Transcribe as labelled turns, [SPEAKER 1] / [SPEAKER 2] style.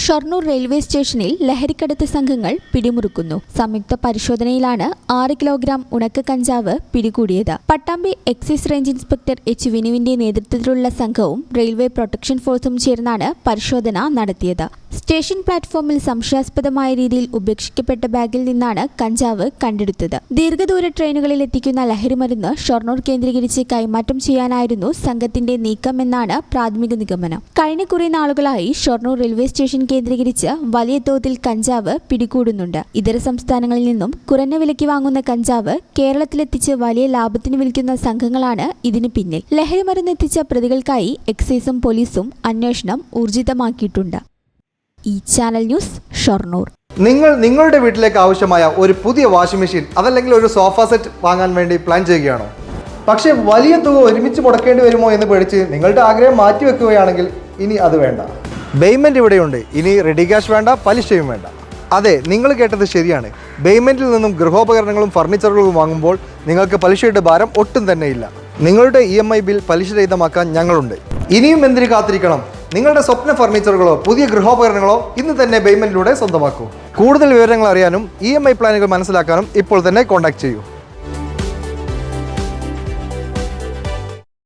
[SPEAKER 1] Shoranur railway സ്റ്റേഷനിൽ ലഹരിക്കടത്ത് സംഘങ്ങൾ പിടിമുറുക്കുന്നു. സംയുക്ത പരിശോധനയിലാണ് 6 കിലോഗ്രാം ഉണക്ക കഞ്ചാവ് പിടികൂടിയത്. Pattambi excise range inspector H വിനുവിന്റെ നേതൃത്വത്തിലുള്ള സംഘവും റെയിൽവേ പ്രൊട്ടക്ഷൻ ഫോഴ്സും ചേർന്നാണ് പരിശോധന നടത്തിയത്. സ്റ്റേഷൻ പ്ലാറ്റ്ഫോമിൽ സംശയാസ്പദമായ രീതിയിൽ ഉപേക്ഷിക്കപ്പെട്ട ബാഗിൽ നിന്നാണ് കഞ്ചാവ് കണ്ടെടുത്തത്. ദീർഘദൂര ട്രെയിനുകളിൽ എത്തിക്കുന്ന ലഹരിമരുന്ന് ഷൊർണൂർ കേന്ദ്രീകരിച്ച് കൈമാറ്റം ചെയ്യാനായിരുന്നു സംഘത്തിന്റെ നീക്കമെന്നാണ് പ്രാഥമിക നിഗമനം. കഴിഞ്ഞ കുറെ നാളുകളായി ഷൊർണൂർ റെയിൽവേ സ്റ്റേഷൻ കേന്ദ്രീകരിച്ച് വലിയ തോതിൽ കഞ്ചാവ് പിടികൂടുന്നുണ്ട്. ഇതര സംസ്ഥാനങ്ങളിൽ നിന്നും കുറഞ്ഞ വിലയ്ക്ക് വാങ്ങുന്ന കഞ്ചാവ് കേരളത്തിലെത്തിച്ച് വലിയ ലാഭത്തിന് വിൽക്കുന്ന സംഘങ്ങളാണ് ഇതിന് പിന്നിൽ. ലഹരിമരുന്ന് എത്തിച്ച പ്രതികൾക്കായി എക്സൈസും പോലീസും അന്വേഷണം ഊർജിതമാക്കിയിട്ടുണ്ട്. ഈ ചാനൽ ന്യൂസ് ഷൊർണൂർ.
[SPEAKER 2] നിങ്ങളുടെ വീട്ടിലേക്ക് ആവശ്യമായ ഒരു പുതിയ വാഷിംഗ് മെഷീൻ അതല്ലെങ്കിൽ ഒരു സോഫ സെറ്റ് വാങ്ങാൻ വേണ്ടി പ്ലാൻ ചെയ്യുകയാണോ? പക്ഷേ വലിയ തുക ഒരുമിച്ച് മുടക്കേണ്ടി വരുമോ എന്ന് പേടിച്ച് നിങ്ങളുടെ ആഗ്രഹം മാറ്റിവെക്കുകയാണെങ്കിൽ ഇനി അത് വേണ്ട. പേയ്മെൻറ്റ് ഇവിടെയുണ്ട്. ഇനി റെഡി ക്യാഷ് വേണ്ട, പലിശയും വേണ്ട. അതെ, നിങ്ങൾ കേട്ടത് ശരിയാണ്. പേയ്മെൻറ്റിൽ നിന്നും ഗൃഹോപകരണങ്ങളും ഫർണിച്ചറുകളും വാങ്ങുമ്പോൾ നിങ്ങൾക്ക് പലിശയുടെ ഭാരം ഒട്ടും തന്നെ ഇല്ല. നിങ്ങളുടെ EMI ബിൽ പലിശരഹിതമാക്കാൻ ഞങ്ങളുണ്ട്. ഇനിയും എന്തിനു കാത്തിരിക്കണം? നിങ്ങളുടെ സ്വപ്ന ഫർണിച്ചറുകളോ പുതിയ ഗൃഹോപകരണങ്ങളോ ഇന്ന് തന്നെ പേയ്മെൻറ്റിലൂടെ സ്വന്തമാക്കൂ. കൂടുതൽ വിവരങ്ങൾ അറിയാനും EMI പ്ലാനുകൾ മനസ്സിലാക്കാനും ഇപ്പോൾ തന്നെ കോൺടാക്ട് ചെയ്യൂ.